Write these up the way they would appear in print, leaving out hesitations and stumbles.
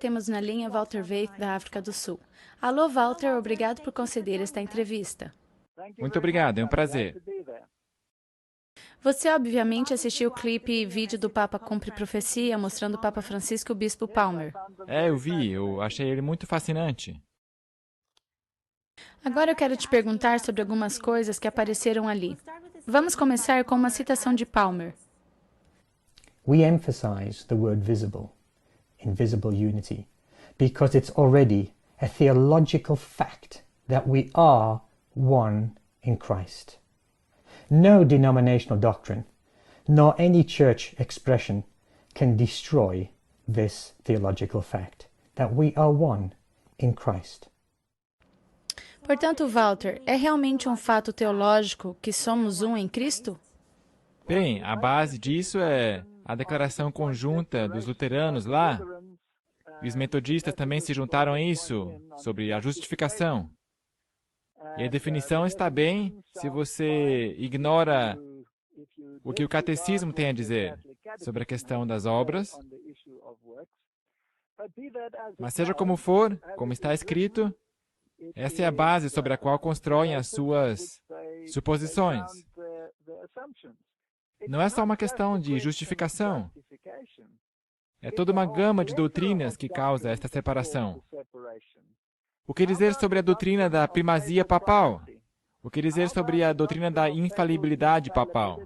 temos na linha Walter Veith, da África do Sul. Alô, Walter, obrigado por conceder esta entrevista. Muito obrigado, é um prazer. Você obviamente assistiu o clipe e vídeo do Papa Cumpre Profecia, mostrando o Papa Francisco e o Bispo Palmer. Eu achei ele muito fascinante. Agora eu quero te perguntar sobre algumas coisas que apareceram ali. Vamos começar com uma citação de Palmer. We emphasize the word visible, invisible unity, because it's already a theological fact that we are one in Christ. No denominational doctrine, nor any church expression can destroy this theological fact, that we are one in Christ. Portanto, Walter, é realmente um fato teológico que somos um em Cristo? Bem, a base disso é a declaração conjunta dos luteranos lá. E os metodistas também se juntaram a isso, sobre a justificação. E a definição está bem se você ignora o que o catecismo tem a dizer sobre a questão das obras. Mas seja como for, como está escrito, essa é a base sobre a qual constroem as suas suposições. Não é só uma questão de justificação. É toda uma gama de doutrinas que causa esta separação. O que dizer sobre a doutrina da primazia papal? O que dizer sobre a doutrina da infalibilidade papal?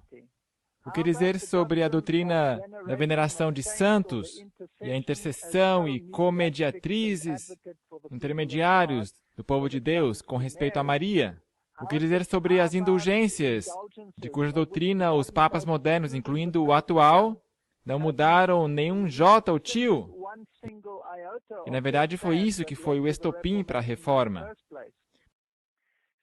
O que dizer sobre a doutrina da veneração de santos e a intercessão e comediatrizes, intermediários do povo de Deus com respeito a Maria? O que dizer sobre as indulgências, de cuja doutrina os papas modernos, incluindo o atual, não mudaram nenhum jota ou tio? E, na verdade, foi isso que foi o estopim para a reforma.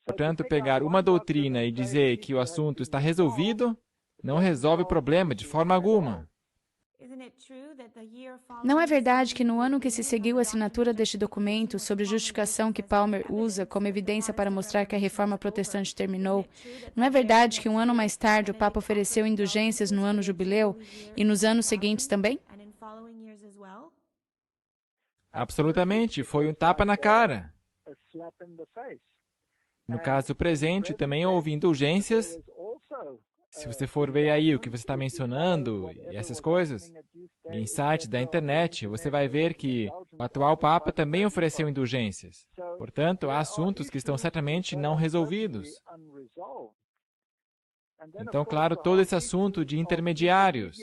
Portanto, pegar uma doutrina e dizer que o assunto está resolvido, não resolve o problema de forma alguma. Não é verdade que no ano que se seguiu a assinatura deste documento sobre justificação que Palmer usa como evidência para mostrar que a reforma protestante terminou, não é verdade que um ano mais tarde o Papa ofereceu indulgências no ano jubileu e nos anos seguintes também? Absolutamente, foi um tapa na cara. No caso presente, também houve indulgências. Se você for ver aí o que você está mencionando e essas coisas, em sites da internet, você vai ver que o atual Papa também ofereceu indulgências. Portanto, há assuntos que estão certamente não resolvidos. Então, claro, todo esse assunto de intermediários.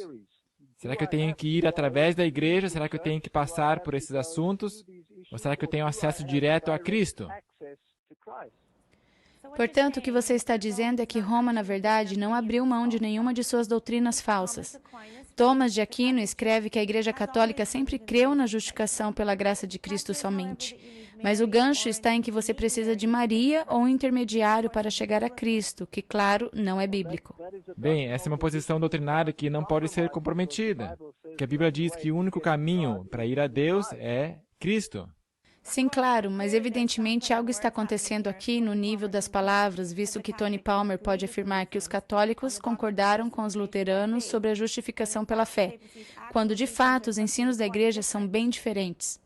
Será que eu tenho que ir através da igreja? Será que eu tenho que passar por esses assuntos? Ou será que eu tenho acesso direto a Cristo? Portanto, o que você está dizendo é que Roma, na verdade, não abriu mão de nenhuma de suas doutrinas falsas. Thomas de Aquino escreve que a Igreja Católica sempre creu na justificação pela graça de Cristo somente. Mas o gancho está em que você precisa de Maria ou um intermediário para chegar a Cristo, que, claro, não é bíblico. Bem, essa é uma posição doutrinária que não pode ser comprometida. Que a Bíblia diz que o único caminho para ir a Deus é Cristo. Sim, claro, mas evidentemente algo está acontecendo aqui no nível das palavras, visto que Tony Palmer pode afirmar que os católicos concordaram com os luteranos sobre a justificação pela fé, quando de fato os ensinos da igreja são bem diferentes.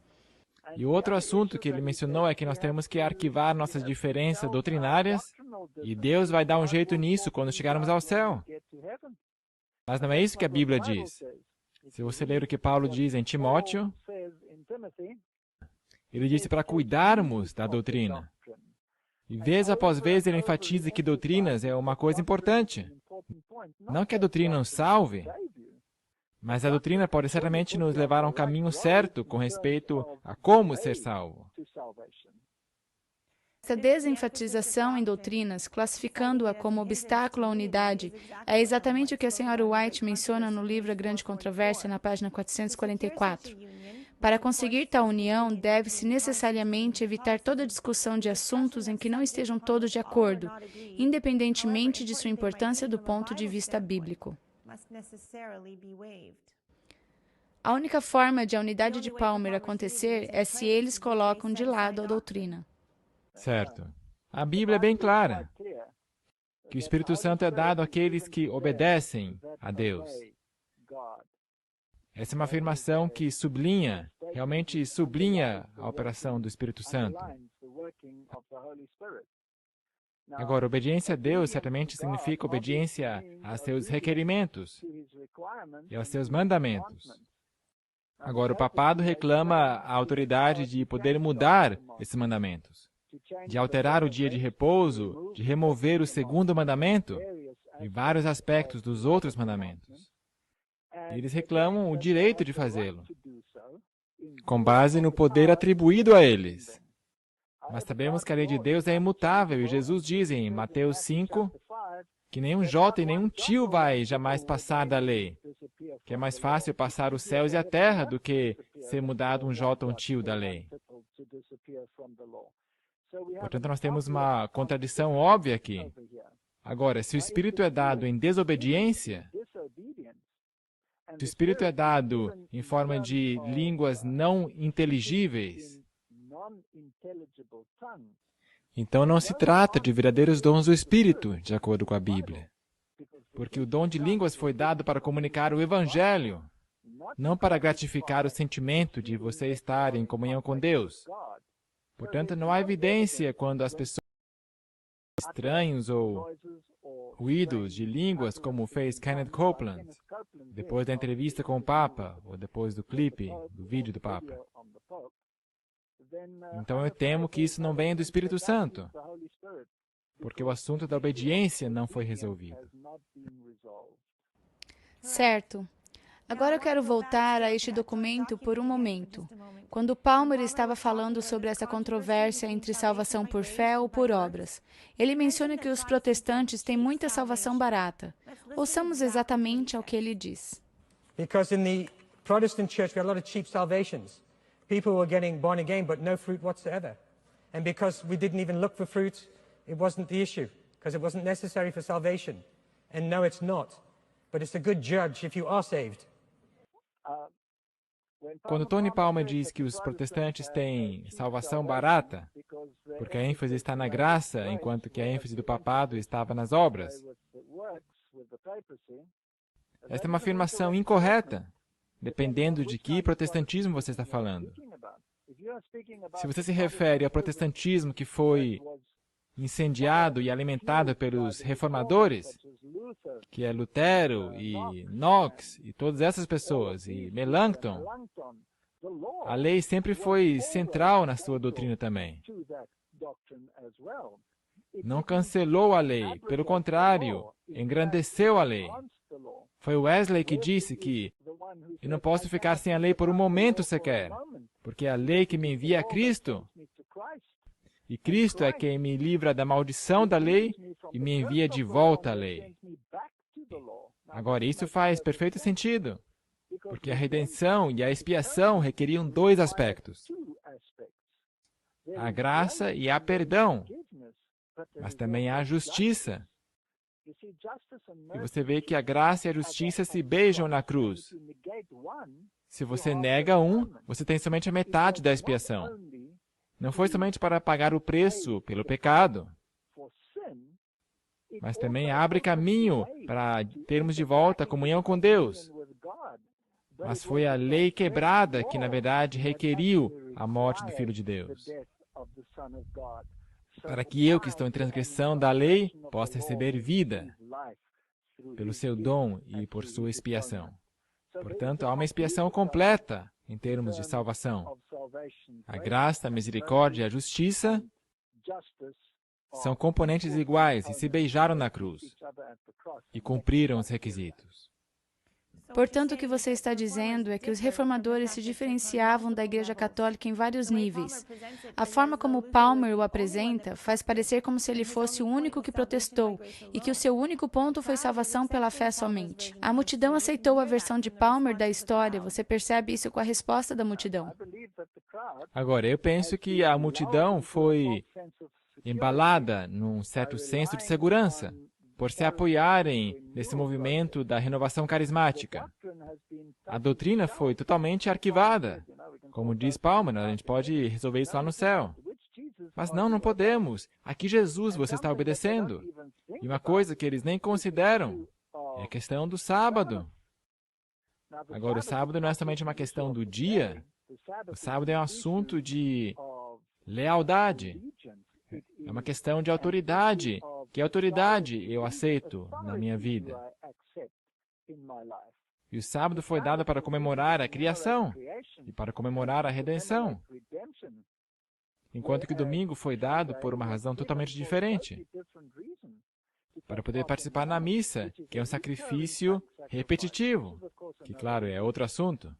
E o outro assunto que ele mencionou é que nós temos que arquivar nossas diferenças doutrinárias e Deus vai dar um jeito nisso quando chegarmos ao céu. Mas não é isso que a Bíblia diz. Se você ler o que Paulo diz em Timóteo, ele disse para cuidarmos da doutrina. E vez após vez ele enfatiza que doutrinas é uma coisa importante. Não que a doutrina nos salve, mas a doutrina pode certamente nos levar a um caminho certo com respeito a como ser salvo. Essa desenfatização em doutrinas, classificando-a como obstáculo à unidade, é exatamente o que a senhora White menciona no livro A Grande Controvérsia, na página 444. Para conseguir tal união, deve-se necessariamente evitar toda discussão de assuntos em que não estejam todos de acordo, independentemente de sua importância do ponto de vista bíblico. A única forma de a unidade de Palmer acontecer é se eles colocam de lado a doutrina. Certo. A Bíblia é bem clara, que o Espírito Santo é dado àqueles que obedecem a Deus. Essa é uma afirmação que sublinha realmente sublinha a operação do Espírito Santo. Agora, obediência a Deus certamente significa obediência a seus requerimentos e aos seus mandamentos. Agora, o papado reclama a autoridade de poder mudar esses mandamentos, de alterar o dia de repouso, de remover o segundo mandamento e vários aspectos dos outros mandamentos. Eles reclamam o direito de fazê-lo, com base no poder atribuído a eles. Mas sabemos que a lei de Deus é imutável, e Jesus diz em Mateus 5 que nenhum jota e nenhum tio vai jamais passar da lei, que é mais fácil passar os céus e a terra do que ser mudado um jota ou um tio da lei. Portanto, nós temos uma contradição óbvia aqui. Agora, se o Espírito é dado em desobediência, se o Espírito é dado em forma de línguas não inteligíveis, então não se trata de verdadeiros dons do Espírito, de acordo com a Bíblia. Porque o dom de línguas foi dado para comunicar o Evangelho, não para gratificar o sentimento de você estar em comunhão com Deus. Portanto, não há evidência quando as pessoas estranhos ou ruídos de línguas, como fez Kenneth Copeland, depois da entrevista com o Papa, ou depois do clipe, do vídeo do Papa. Então eu temo que isso não venha do Espírito Santo, porque o assunto da obediência não foi resolvido. Certo. Agora eu quero voltar a este documento por um momento. Quando Palmer estava falando sobre essa controvérsia entre salvação por fé ou por obras, ele menciona que os protestantes têm muita salvação barata. Ouçamos exatamente ao que ele diz. Because in the Protestant church we had a lot of cheap salvations. People were getting born again but no fruit whatsoever. And because we didn't even look for fruit, it wasn't the issue, because it wasn't necessary for salvation. And no, it's not. But it's a good judge if you are saved. Quando Tony Palmer diz que os protestantes têm salvação barata, porque a ênfase está na graça, enquanto que a ênfase do papado estava nas obras, esta é uma afirmação incorreta, dependendo de que protestantismo você está falando. Se você se refere ao protestantismo que foi incendiado e alimentado pelos reformadores, que é Lutero e Knox e todas essas pessoas, e Melanchthon, a lei sempre foi central na sua doutrina também. Não cancelou a lei, pelo contrário, engrandeceu a lei. Foi Wesley que disse que eu não posso ficar sem a lei por um momento sequer, porque é a lei que me envia a Cristo, e Cristo é quem me livra da maldição da lei e me envia de volta à lei. Agora, isso faz perfeito sentido, porque a redenção e a expiação requeriam dois aspectos: a graça e a perdão, mas também a justiça. E você vê que a graça e a justiça se beijam na cruz. Se você nega um, você tem somente a metade da expiação. Não foi somente para pagar o preço pelo pecado, mas também abre caminho para termos de volta a comunhão com Deus. Mas foi a lei quebrada que, na verdade, requeriu a morte do Filho de Deus, para que eu, que estou em transgressão da lei, possa receber vida pelo seu dom e por sua expiação. Portanto, há uma expiação completa em termos de salvação. A graça, a misericórdia e a justiça são componentes iguais e se beijaram na cruz e cumpriram os requisitos. Portanto, o que você está dizendo é que os reformadores se diferenciavam da Igreja Católica em vários níveis. A forma como Palmer o apresenta faz parecer como se ele fosse o único que protestou e que o seu único ponto foi salvação pela fé somente. A multidão aceitou a versão de Palmer da história. Você percebe isso com a resposta da multidão. Agora, eu penso que a multidão foi embalada num certo senso de segurança, por se apoiarem nesse movimento da renovação carismática. A doutrina foi totalmente arquivada. Como diz Palmer, a gente pode resolver isso lá no céu. Mas não podemos. Aqui Jesus você está obedecendo. E uma coisa que eles nem consideram é a questão do sábado. Agora, o sábado não é somente uma questão do dia, O sábado é um assunto de lealdade. É uma questão de autoridade. Que autoridade eu aceito na minha vida? E o sábado foi dado para comemorar a criação e para comemorar a redenção. Enquanto que o domingo foi dado por uma razão totalmente diferente. Para poder participar na missa, que é um sacrifício repetitivo, que, claro, é outro assunto.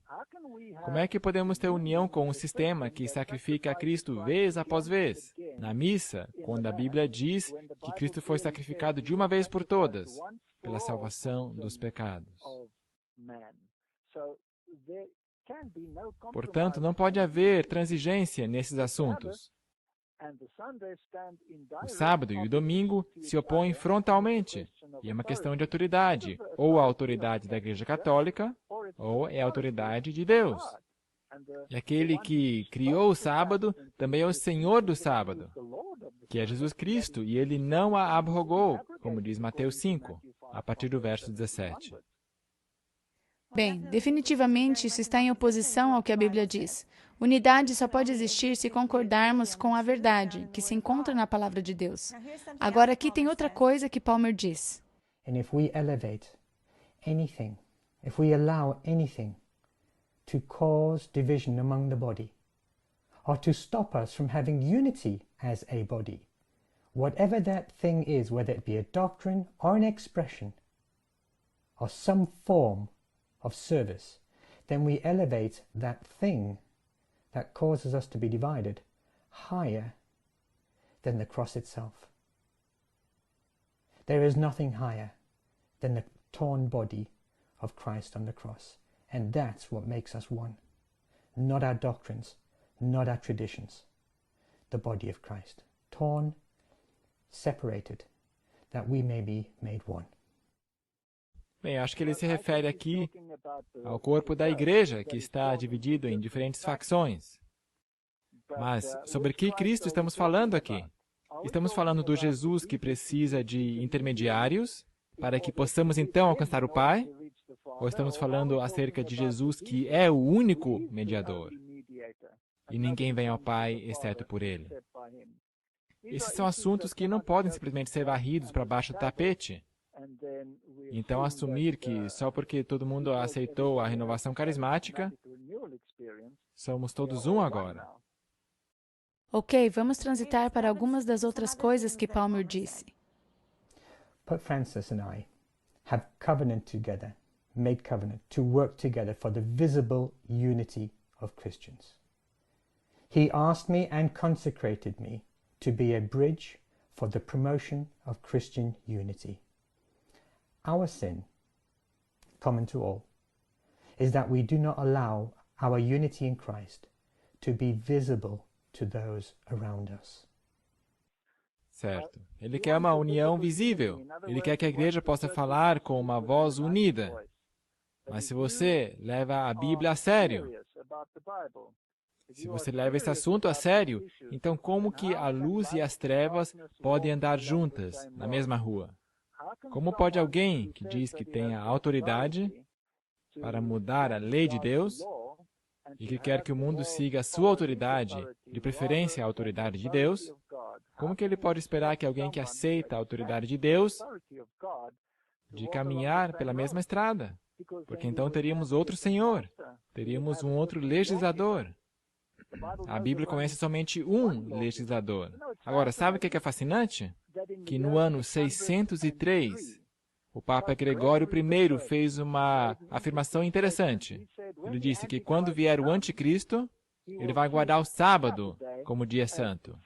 Como é que podemos ter união com um sistema que sacrifica a Cristo vez após vez? Na missa, quando a Bíblia diz que Cristo foi sacrificado de uma vez por todas, pela salvação dos pecados. Portanto, não pode haver transigência nesses assuntos. O sábado e o domingo se opõem frontalmente, e é uma questão de autoridade, ou a autoridade da Igreja Católica, ou é a autoridade de Deus. E aquele que criou o sábado também é o Senhor do sábado, que é Jesus Cristo, e ele não a abrogou, como diz Mateus 5, a partir do verso 17. Bem, definitivamente isso está em oposição ao que a Bíblia diz. Unidade só pode existir se concordarmos com a verdade, que se encontra na palavra de Deus. Agora, aqui tem outra coisa que Palmer diz. And if we elevate anything, if we allow anything to cause division among the body, or to stop us from having unity as a body, whatever that thing is, whether it be a doctrine or an expression, or some form of service, then we elevate that thing that causes us to be divided higher than the cross itself. There is nothing higher than the torn body of Christ on the cross, and that's what makes us one. Not our doctrines, not our traditions. The body of Christ, torn, separated, that we may be made one. Bem, acho que ele se refere aqui ao corpo da igreja, que está dividido em diferentes facções. Mas sobre que Cristo estamos falando aqui? Estamos falando do Jesus que precisa de intermediários para que possamos então alcançar o Pai? Ou estamos falando acerca de Jesus que é o único mediador e ninguém vem ao Pai exceto por Ele? Esses são assuntos que não podem simplesmente ser varridos para baixo do tapete. Então, assumir que só porque todo mundo aceitou a renovação carismática, somos todos um agora. Ok, vamos transitar para algumas das outras coisas que Palmer disse. Pope Francis and I have covenant together, made covenant to work together for the visible unity of Christians. He asked me and consecrated me to be a bridge for the promotion of Christian unity. Our sin, common to all, is that we do not allow our unity in Christ to be visible to those around us. Certo. Ele quer uma união visível. Ele quer que a igreja possa falar com uma voz unida. Mas se você leva a Bíblia a sério, se você leva esse assunto a sério, então como que a luz e as trevas podem andar juntas na mesma rua? Como pode alguém que diz que tem a autoridade para mudar a lei de Deus e que quer que o mundo siga a sua autoridade, de preferência a autoridade de Deus, como que ele pode esperar que alguém que aceita a autoridade de Deus de caminhar pela mesma estrada? Porque então teríamos outro Senhor, teríamos um outro legislador. A Bíblia conhece somente um legislador. Agora, sabe o que é fascinante? Que no ano 603, o Papa Gregório I fez uma afirmação interessante. Ele disse que quando vier o anticristo, ele vai guardar o sábado como dia santo.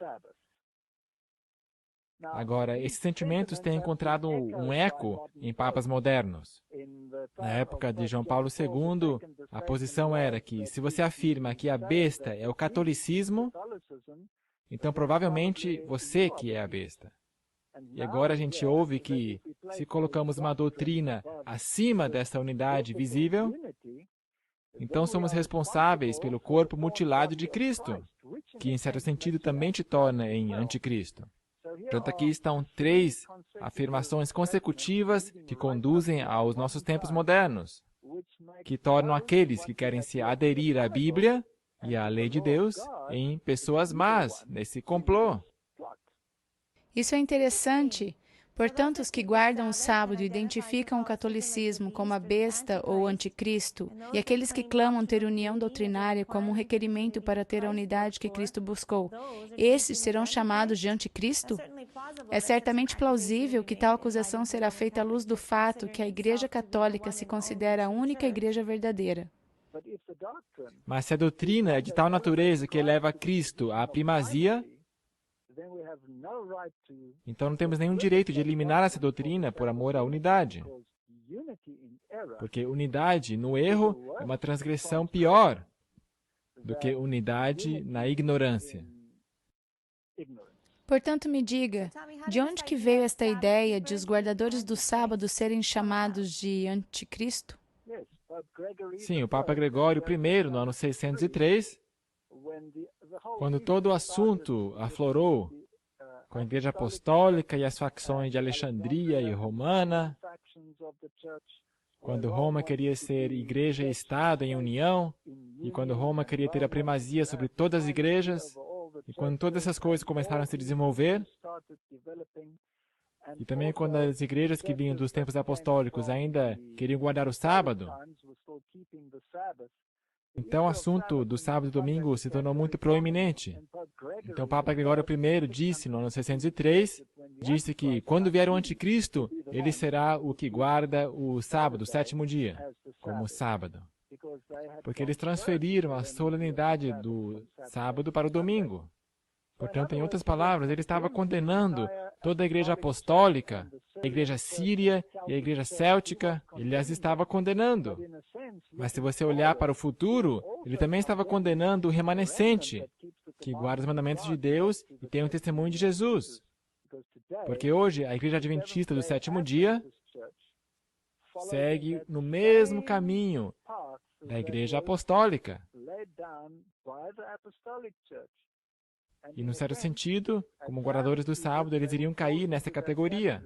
Agora, esses sentimentos têm encontrado um eco em papas modernos. Na época de João Paulo II, a posição era que, se você afirma que a besta é o catolicismo, então provavelmente você que é a besta. E agora a gente ouve que, se colocamos uma doutrina acima dessa unidade visível, então somos responsáveis pelo corpo mutilado de Cristo, que em certo sentido também te torna em anticristo. Portanto, aqui estão 3 afirmações consecutivas que conduzem aos nossos tempos modernos, que tornam aqueles que querem se aderir à Bíblia e a lei de Deus em pessoas más, nesse complô. Isso é interessante. Portanto, os que guardam o sábado identificam o catolicismo como a besta ou o anticristo, e aqueles que clamam ter união doutrinária como um requerimento para ter a unidade que Cristo buscou, esses serão chamados de anticristo? É certamente plausível que tal acusação será feita à luz do fato que a Igreja Católica se considera a única igreja verdadeira. Mas se a doutrina é de tal natureza que eleva Cristo à primazia, então não temos nenhum direito de eliminar essa doutrina por amor à unidade. Porque unidade no erro é uma transgressão pior do que unidade na ignorância. Portanto, me diga, de onde que veio esta ideia de os guardadores do sábado serem chamados de anticristo? Sim, o Papa Gregório I, no ano 603, quando todo o assunto aflorou com a Igreja Apostólica e as facções de Alexandria e Romana, quando Roma queria ser igreja e Estado em união, e quando Roma queria ter a primazia sobre todas as igrejas, e quando todas essas coisas começaram a se desenvolver, e também quando as igrejas que vinham dos tempos apostólicos ainda queriam guardar o sábado, então o assunto do sábado e domingo se tornou muito proeminente. Então o Papa Gregório I disse, no ano 603, disse que quando vier o anticristo, ele será o que guarda o sábado, o sétimo dia, como sábado. Porque eles transferiram a solenidade do sábado para o domingo. Portanto, em outras palavras, ele estava condenando toda a igreja apostólica, a igreja síria e a igreja céltica, ele as estava condenando. Mas se você olhar para o futuro, ele também estava condenando o remanescente, que guarda os mandamentos de Deus e tem o testemunho de Jesus. Porque hoje, a igreja adventista do sétimo dia segue no mesmo caminho da igreja apostólica. E, num certo sentido, como guardadores do sábado, eles iriam cair nessa categoria,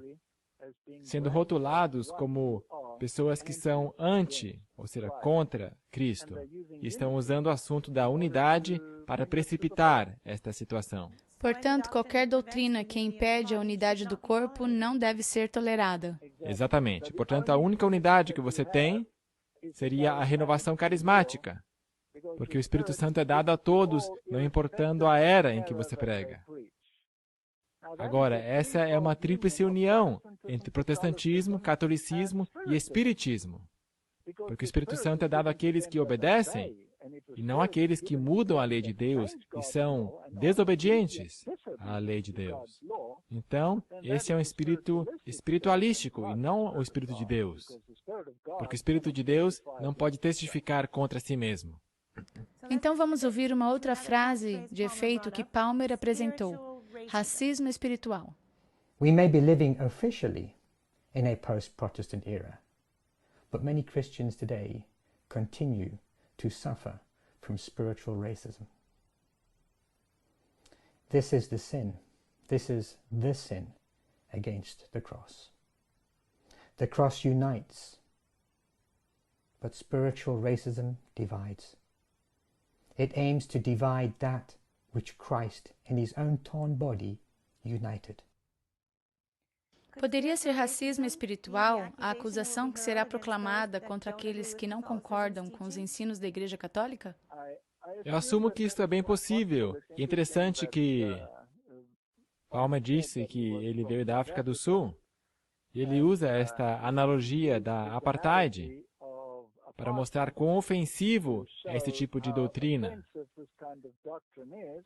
sendo rotulados como pessoas que são anti, ou seja, contra Cristo, e estão usando o assunto da unidade para precipitar esta situação. Portanto, qualquer doutrina que impede a unidade do corpo não deve ser tolerada. Exatamente. Portanto, a única unidade que você tem seria a renovação carismática, porque o Espírito Santo é dado a todos, não importando a era em que você prega. Agora, essa é uma tríplice união entre protestantismo, catolicismo e espiritismo, porque o Espírito Santo é dado àqueles que obedecem e não àqueles que mudam a lei de Deus e são desobedientes à lei de Deus. Então, esse é um espírito espiritualístico e não o Espírito de Deus, porque o Espírito de Deus não pode testificar contra si mesmo. Então vamos ouvir uma outra frase de efeito que Palmer apresentou: racismo espiritual. We may be living officially in a post-Protestant era, but many Christians today continue to suffer from spiritual racism. This is the sin. This is the sin against the cross. The cross unites, but spiritual racism divides. It aims to divide that which Christ in his own torn body united. Poderia ser racismo espiritual a acusação que será proclamada contra aqueles que não concordam com os ensinos da Igreja Católica? Eu assumo que isso é bem possível. É interessante que Palmer disse que ele veio da África do Sul. E ele usa esta analogia da apartheid para mostrar quão ofensivo é esse tipo de doutrina.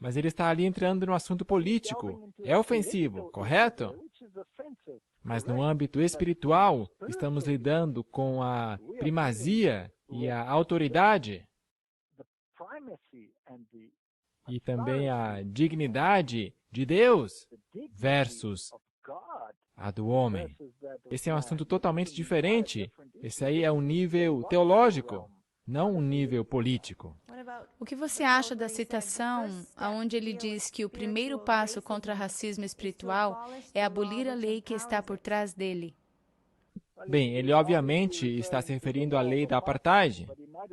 Mas ele está ali entrando no assunto político. É ofensivo, correto? Mas no âmbito espiritual, estamos lidando com a primazia e a autoridade e também a dignidade de Deus versus a do homem. Esse é um assunto totalmente diferente. Esse aí é um nível teológico, não um nível político. O que você acha da citação onde ele diz que o primeiro passo contra o racismo espiritual é abolir a lei que está por trás dele? Bem, ele obviamente está se referindo à lei da apartheid,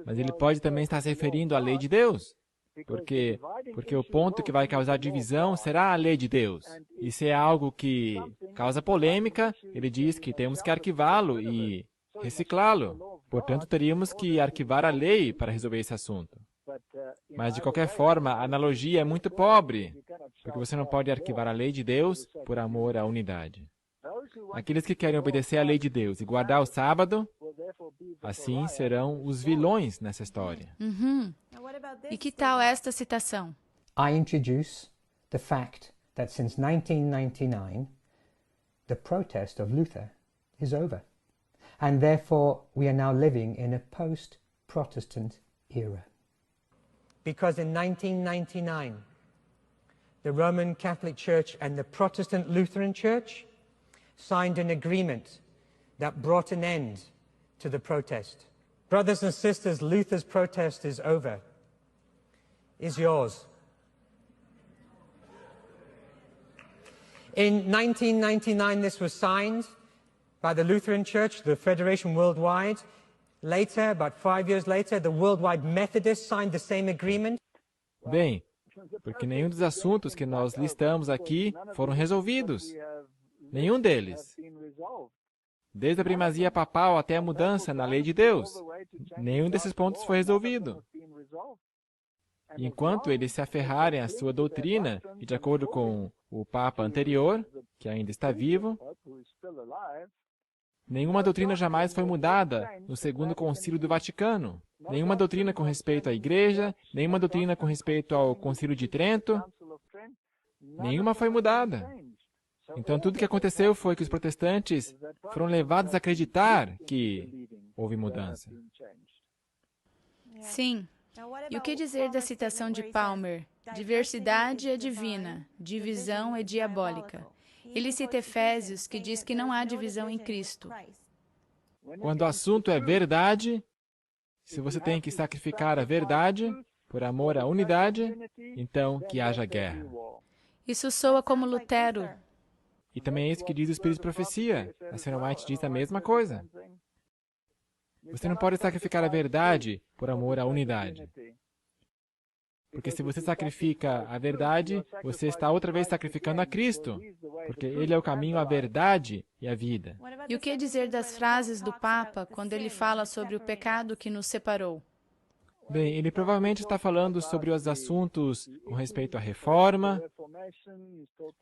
mas ele pode também estar se referindo à lei de Deus. Porque o ponto que vai causar divisão será a lei de Deus. E se é algo que causa polêmica, ele diz que temos que arquivá-lo e reciclá-lo. Portanto, teríamos que arquivar a lei para resolver esse assunto. Mas, de qualquer forma, a analogia é muito pobre, porque você não pode arquivar a lei de Deus por amor à unidade. Aqueles que querem obedecer à lei de Deus e guardar o sábado, assim serão os vilões nessa história. E que tal esta citação? I introduce the fact that since 1999, the protest of Luther is over. And therefore, we are now living in a post-Protestant era. Because in 1999, the Roman Catholic Church and the Protestant Lutheran Church signed an agreement that brought an end to the protest. Brothers and sisters, Luther's protest is over. Is yours? In 1999, this was signed by the Lutheran Church, the Federation Worldwide. Later, about 5 years later, the Worldwide Methodists signed the same agreement. Bem, porque nenhum dos assuntos que nós listamos aqui foram resolvidos. Nenhum deles. Desde a primazia papal até a mudança na lei de Deus. Nenhum desses pontos foi resolvido. Enquanto eles se aferrarem à sua doutrina, e de acordo com o Papa anterior, que ainda está vivo, nenhuma doutrina jamais foi mudada no Segundo Concílio do Vaticano. Nenhuma doutrina com respeito à Igreja, nenhuma doutrina com respeito ao Concílio de Trento, nenhuma foi mudada. Então, tudo o que aconteceu foi que os protestantes foram levados a acreditar que houve mudança. Sim. E o que dizer da citação de Palmer? Diversidade é divina, divisão é diabólica. Ele cita Efésios, que diz que não há divisão em Cristo. Quando o assunto é verdade, se você tem que sacrificar a verdade por amor à unidade, então que haja guerra. Isso soa como Lutero. E também é isso que diz o Espírito de Profecia. A Sra. White diz a mesma coisa. Você não pode sacrificar a verdade por amor à unidade. Porque se você sacrifica a verdade, você está outra vez sacrificando a Cristo. Porque Ele é o caminho, a verdade e a vida. E o que dizer das frases do Papa quando ele fala sobre o pecado que nos separou? Bem, ele provavelmente está falando sobre os assuntos com respeito à reforma,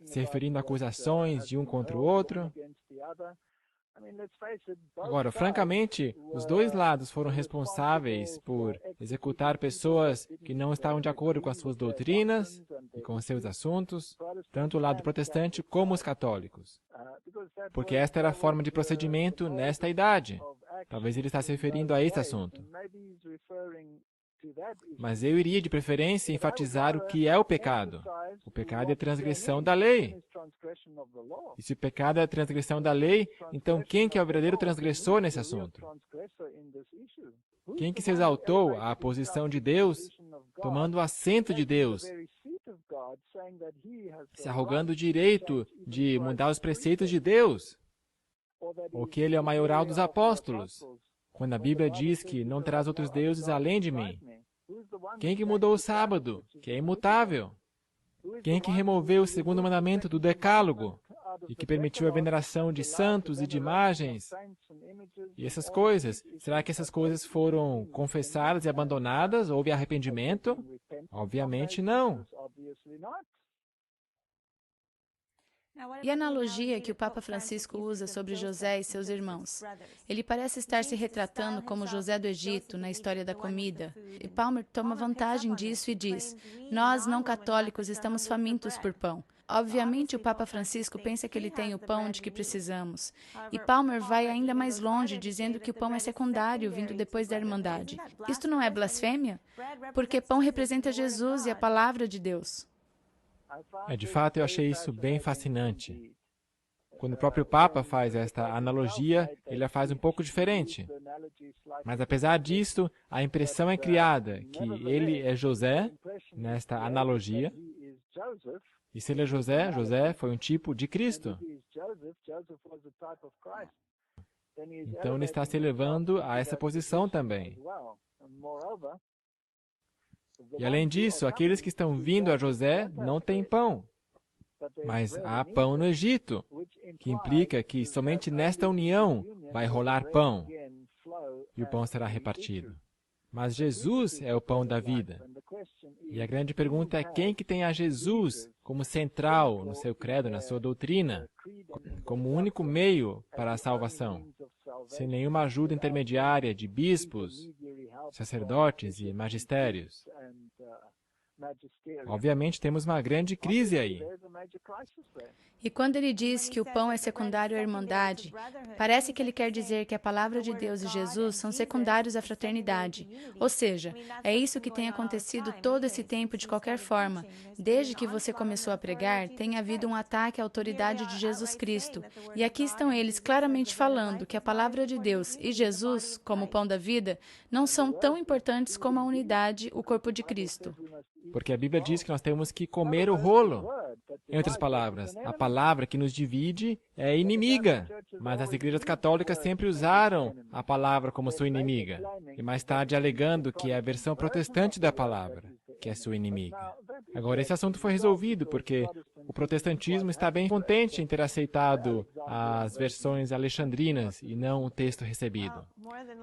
se referindo a acusações de um contra o outro. Agora, francamente, os dois lados foram responsáveis por executar pessoas que não estavam de acordo com as suas doutrinas e com os seus assuntos, tanto o lado protestante como os católicos. Porque esta era a forma de procedimento nesta idade. Talvez ele está se referindo a esse assunto. Mas eu iria, de preferência, enfatizar o que é o pecado. O pecado é a transgressão da lei. E se o pecado é a transgressão da lei, então quem que é o verdadeiro transgressor nesse assunto? Quem que se exaltou à posição de Deus, tomando o assento de Deus, se arrogando o direito de mudar os preceitos de Deus? Ou que ele é o maioral dos apóstolos? Quando a Bíblia diz que não terás outros deuses além de mim. Quem que mudou o sábado, que é imutável? Quem que removeu o segundo mandamento do Decálogo e que permitiu a veneração de santos e de imagens? E essas coisas, será que essas coisas foram confessadas e abandonadas? Houve arrependimento? Obviamente não. E a analogia que o Papa Francisco usa sobre José e seus irmãos? Ele parece estar se retratando como José do Egito na história da comida. E Palmer toma vantagem disso e diz: nós, não católicos, estamos famintos por pão. Obviamente, o Papa Francisco pensa que ele tem o pão de que precisamos. E Palmer vai ainda mais longe, dizendo que o pão é secundário, vindo depois da Irmandade. Isto não é blasfêmia? Porque pão representa Jesus e a palavra de Deus. De fato, eu achei isso bem fascinante. Quando o próprio Papa faz esta analogia, ele a faz um pouco diferente. Mas, apesar disso, a impressão é criada que ele é José, nesta analogia. E se ele é José, José foi um tipo de Cristo. Então, ele está se elevando a essa posição também. E além disso, aqueles que estão vindo a José não têm pão. Mas há pão no Egito, que implica que somente nesta união vai rolar pão e o pão será repartido. Mas Jesus é o pão da vida. E a grande pergunta é quem que tem a Jesus como central no seu credo, na sua doutrina, como único meio para a salvação, sem nenhuma ajuda intermediária de bispos, sacerdotes e magistérios. Obviamente, temos uma grande crise aí. E quando ele diz que o pão é secundário à irmandade, parece que ele quer dizer que a palavra de Deus e Jesus são secundários à fraternidade. Ou seja, é isso que tem acontecido todo esse tempo de qualquer forma. Desde que você começou a pregar, tem havido um ataque à autoridade de Jesus Cristo. E aqui estão eles claramente falando que a palavra de Deus e Jesus, como o pão da vida, não são tão importantes como a unidade, o corpo de Cristo. Porque a Bíblia diz que nós temos que comer o rolo. Em outras palavras, a palavra que nos divide é inimiga, mas as igrejas católicas sempre usaram a palavra como sua inimiga, e mais tarde alegando que é a versão protestante da palavra que é sua inimiga. Agora, esse assunto foi resolvido, porque o protestantismo está bem contente em ter aceitado as versões alexandrinas e não o texto recebido.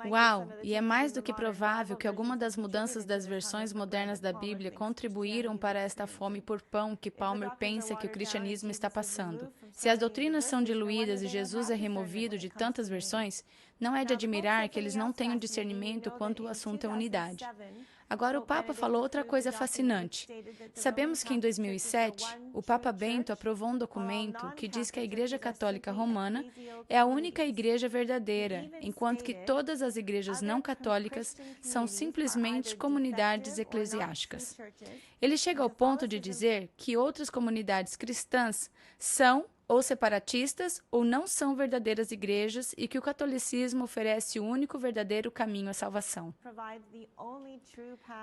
Uau! E é mais do que provável que alguma das mudanças das versões modernas da Bíblia contribuíram para esta fome por pão que Palmer pensa que o cristianismo está passando. Se as doutrinas são diluídas e Jesus é removido de tantas versões, não é de admirar que eles não tenham discernimento quanto o assunto é unidade. Agora, o Papa falou outra coisa fascinante. Sabemos que em 2007, o Papa Bento aprovou um documento que diz que a Igreja Católica Romana é a única igreja verdadeira, enquanto que todas as igrejas não católicas são simplesmente comunidades eclesiásticas. Ele chega ao ponto de dizer que outras comunidades cristãs são ou separatistas ou não são verdadeiras igrejas e que o catolicismo oferece o único verdadeiro caminho à salvação.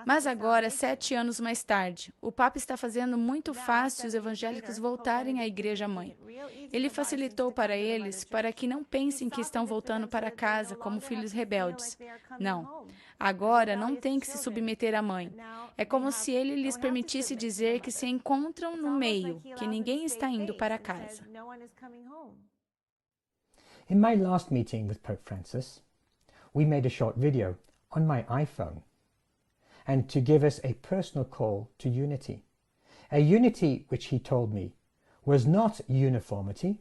Mas agora, 7 anos mais tarde, o Papa está fazendo muito fácil os evangélicos voltarem à Igreja-mãe. Ele facilitou para eles para que não pensem que estão voltando para casa como filhos rebeldes. Não. Agora não tem que se submeter à mãe. É como se ele lhes permitisse dizer que se encontram no meio, que ninguém está indo para casa. In my last meeting with Pope Francis, we made a short video on my iPhone, and to give us a personal call to unity. A unity which he told me was not uniformity,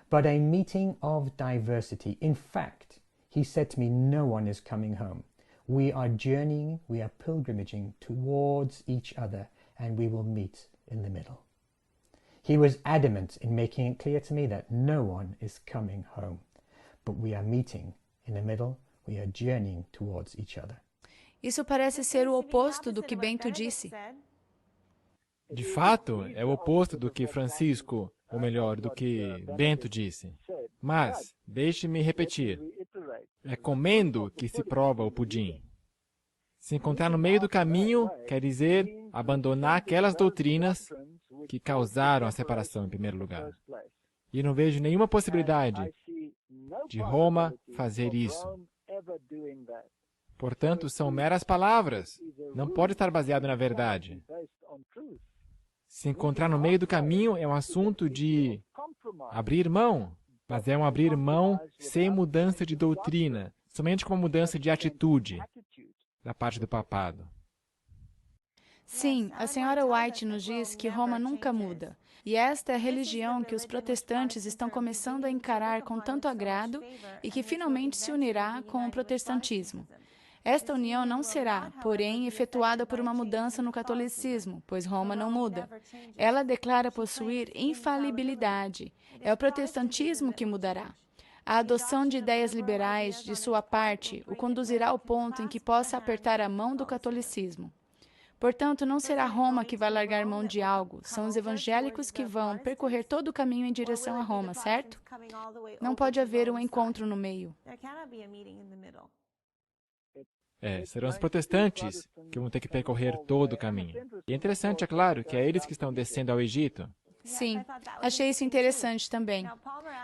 but a meeting of diversity. In fact, he said to me, no one is coming home. We are journeying, we are pilgrimaging towards each other, and we will meet in the middle. He was adamant in making it clear to me that no one is coming home, but we are meeting in the middle, we are journeying towards each other. Isso parece ser o oposto do que Bento disse. De fato, é o oposto do que Francisco, ou melhor, do que Bento disse. Mas, deixe-me repetir, é comendo que se prova o pudim. Se encontrar no meio do caminho quer dizer abandonar aquelas doutrinas que causaram a separação em primeiro lugar. E não vejo nenhuma possibilidade de Roma fazer isso. Portanto, são meras palavras. Não pode estar baseado na verdade. Se encontrar no meio do caminho é um assunto de abrir mão, mas é um abrir mão sem mudança de doutrina, somente com uma mudança de atitude da parte do papado. Sim, a senhora White nos diz que Roma nunca muda. E esta é a religião que os protestantes estão começando a encarar com tanto agrado e que finalmente se unirá com o protestantismo. Esta união não será, porém, efetuada por uma mudança no catolicismo, pois Roma não muda. Ela declara possuir infalibilidade. É o protestantismo que mudará. A adoção de ideias liberais, de sua parte, o conduzirá ao ponto em que possa apertar a mão do catolicismo. Portanto, não será Roma que vai largar mão de algo, são os evangélicos que vão percorrer todo o caminho em direção a Roma, certo? Não pode haver um encontro no meio. Serão os protestantes que vão ter que percorrer todo o caminho. E é interessante, é claro, que é eles que estão descendo ao Egito. Sim, achei isso interessante também.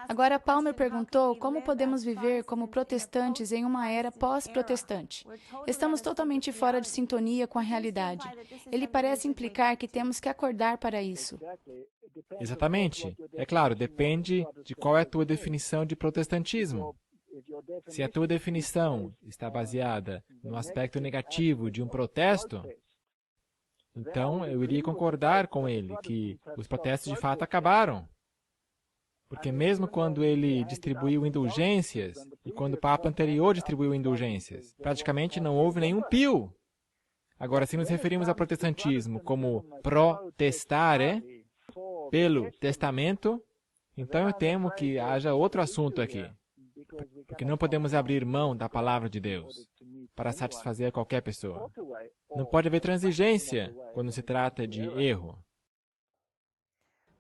Agora, Palmer perguntou como podemos viver como protestantes em uma era pós-protestante. Estamos totalmente fora de sintonia com a realidade. Ele parece implicar que temos que acordar para isso. Exatamente. É claro, depende de qual é a tua definição de protestantismo. Se a tua definição está baseada no aspecto negativo de um protesto, então eu iria concordar com ele que os protestos de fato acabaram. Porque mesmo quando ele distribuiu indulgências, e quando o Papa anterior distribuiu indulgências, praticamente não houve nenhum pio. Agora, se nos referimos ao protestantismo como protestare, pelo testamento, então eu temo que haja outro assunto aqui. Porque não podemos abrir mão da palavra de Deus para satisfazer qualquer pessoa. Não pode haver transigência quando se trata de erro.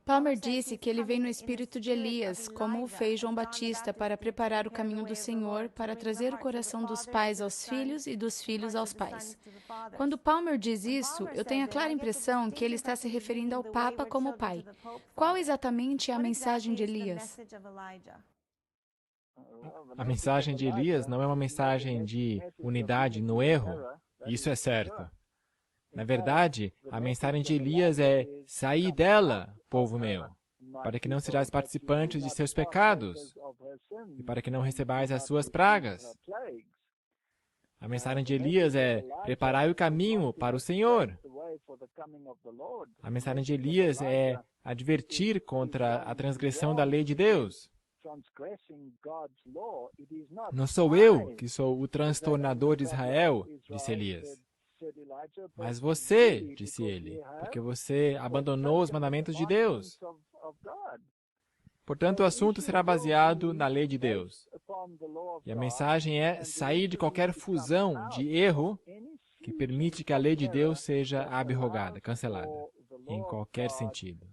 Palmer disse que ele veio no espírito de Elias, como o fez João Batista, para preparar o caminho do Senhor, para trazer o coração dos pais aos filhos e dos filhos aos pais. Quando Palmer diz isso, eu tenho a clara impressão que ele está se referindo ao Papa como pai. Qual exatamente é a mensagem de Elias? A mensagem de Elias não é uma mensagem de unidade no erro, isso é certo. Na verdade, a mensagem de Elias é: saí dela, povo meu, para que não sejais participantes de seus pecados e para que não recebais as suas pragas. A mensagem de Elias é: preparai o caminho para o Senhor. A mensagem de Elias é advertir contra a transgressão da lei de Deus. Não sou eu que sou o transtornador de Israel, disse Elias. Mas você, disse ele, porque você abandonou os mandamentos de Deus. Portanto, o assunto será baseado na lei de Deus. E a mensagem é sair de qualquer fusão de erro que permite que a lei de Deus seja abrogada, cancelada, em qualquer sentido.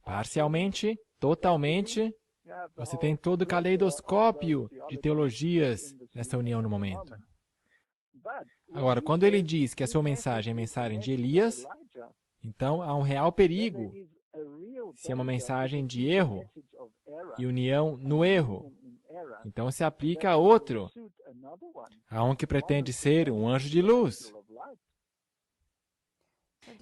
Parcialmente, totalmente, você tem todo o caleidoscópio de teologias nessa união no momento. Agora, quando ele diz que a sua mensagem é a mensagem de Elias, então há um real perigo se é uma mensagem de erro e união no erro. Então se aplica a outro, a um que pretende ser um anjo de luz.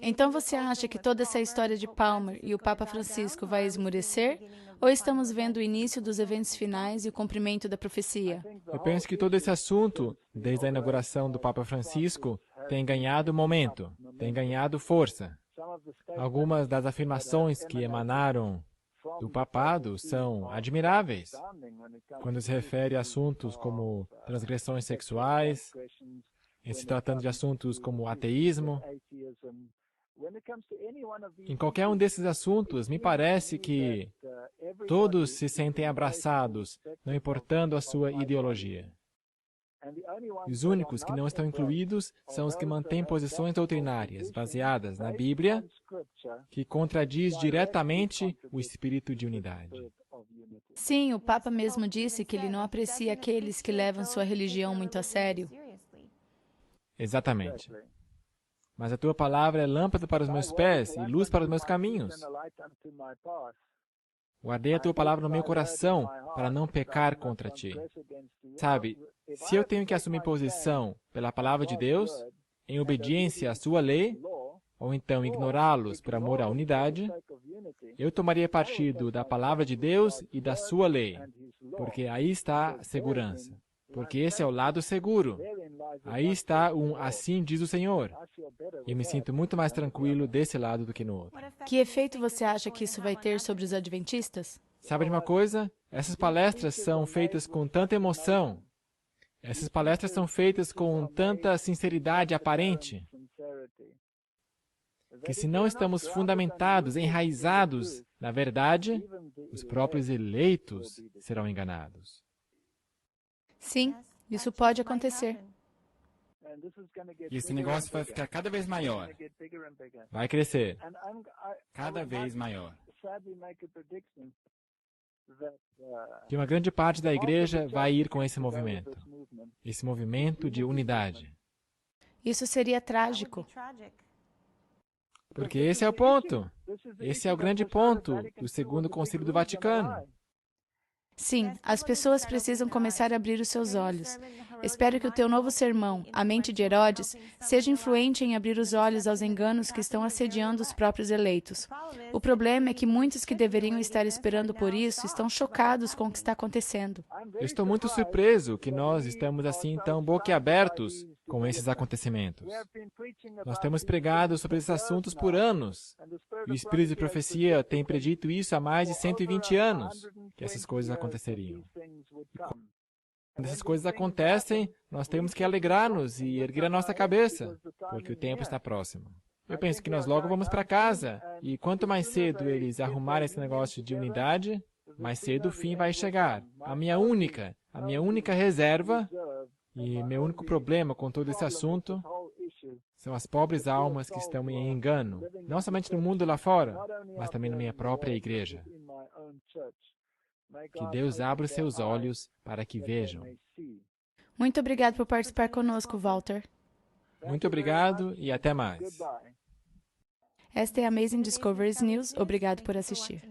Então você acha que toda essa história de Palmer e o Papa Francisco vai esmorecer? Ou estamos vendo o início dos eventos finais e o cumprimento da profecia? Eu penso que todo esse assunto, desde a inauguração do Papa Francisco, tem ganhado momento, tem ganhado força. Algumas das afirmações que emanaram do papado são admiráveis, quando se refere a assuntos como transgressões sexuais, em se tratando de assuntos como ateísmo. Em qualquer um desses assuntos, me parece que todos se sentem abraçados, não importando a sua ideologia. E os únicos que não estão incluídos são os que mantêm posições doutrinárias baseadas na Bíblia, que contradiz diretamente o espírito de unidade. Sim, o Papa mesmo disse que ele não aprecia aqueles que levam sua religião muito a sério. Exatamente. Mas a tua palavra é lâmpada para os meus pés e luz para os meus caminhos. Guardei a tua palavra no meu coração para não pecar contra ti. Sabe, se eu tenho que assumir posição pela palavra de Deus, em obediência à sua lei, ou então ignorá-los por amor à unidade, eu tomaria partido da palavra de Deus e da sua lei, porque aí está a segurança. Porque esse é o lado seguro. Aí está assim diz o Senhor. E eu me sinto muito mais tranquilo desse lado do que no outro. Que efeito você acha que isso vai ter sobre os adventistas? Sabe de uma coisa? Essas palestras são feitas com tanta emoção. Essas palestras são feitas com tanta sinceridade aparente, que se não estamos fundamentados, enraizados na verdade, os próprios eleitos serão enganados. Sim, isso pode acontecer. E esse negócio vai ficar cada vez maior. Vai crescer. Cada vez maior. Que uma grande parte da igreja vai ir com esse movimento de unidade. Isso seria trágico. Porque esse é o ponto. Esse é o grande ponto do Segundo Concílio do Vaticano. Sim, as pessoas precisam começar a abrir os seus olhos. Espero que o teu novo sermão, A Mente de Herodes, seja influente em abrir os olhos aos enganos que estão assediando os próprios eleitos. O problema é que muitos que deveriam estar esperando por isso estão chocados com o que está acontecendo. Eu estou muito surpreso que nós estamos assim tão boquiabertos com esses acontecimentos. Nós temos pregado sobre esses assuntos por anos. E o Espírito de Profecia tem predito isso há mais de 120 anos, que essas coisas aconteceriam. Quando essas coisas acontecem, nós temos que alegrar-nos e erguer a nossa cabeça, porque o tempo está próximo. Eu penso que nós logo vamos para casa, e quanto mais cedo eles arrumarem esse negócio de unidade, mais cedo o fim vai chegar. A minha única reserva e meu único problema com todo esse assunto são as pobres almas que estão em engano, não somente no mundo lá fora, mas também na minha própria igreja. Que Deus abra seus olhos para que vejam. Muito obrigado por participar conosco, Walter. Muito obrigado e até mais. Esta é a Amazing Discoveries News. Obrigado por assistir.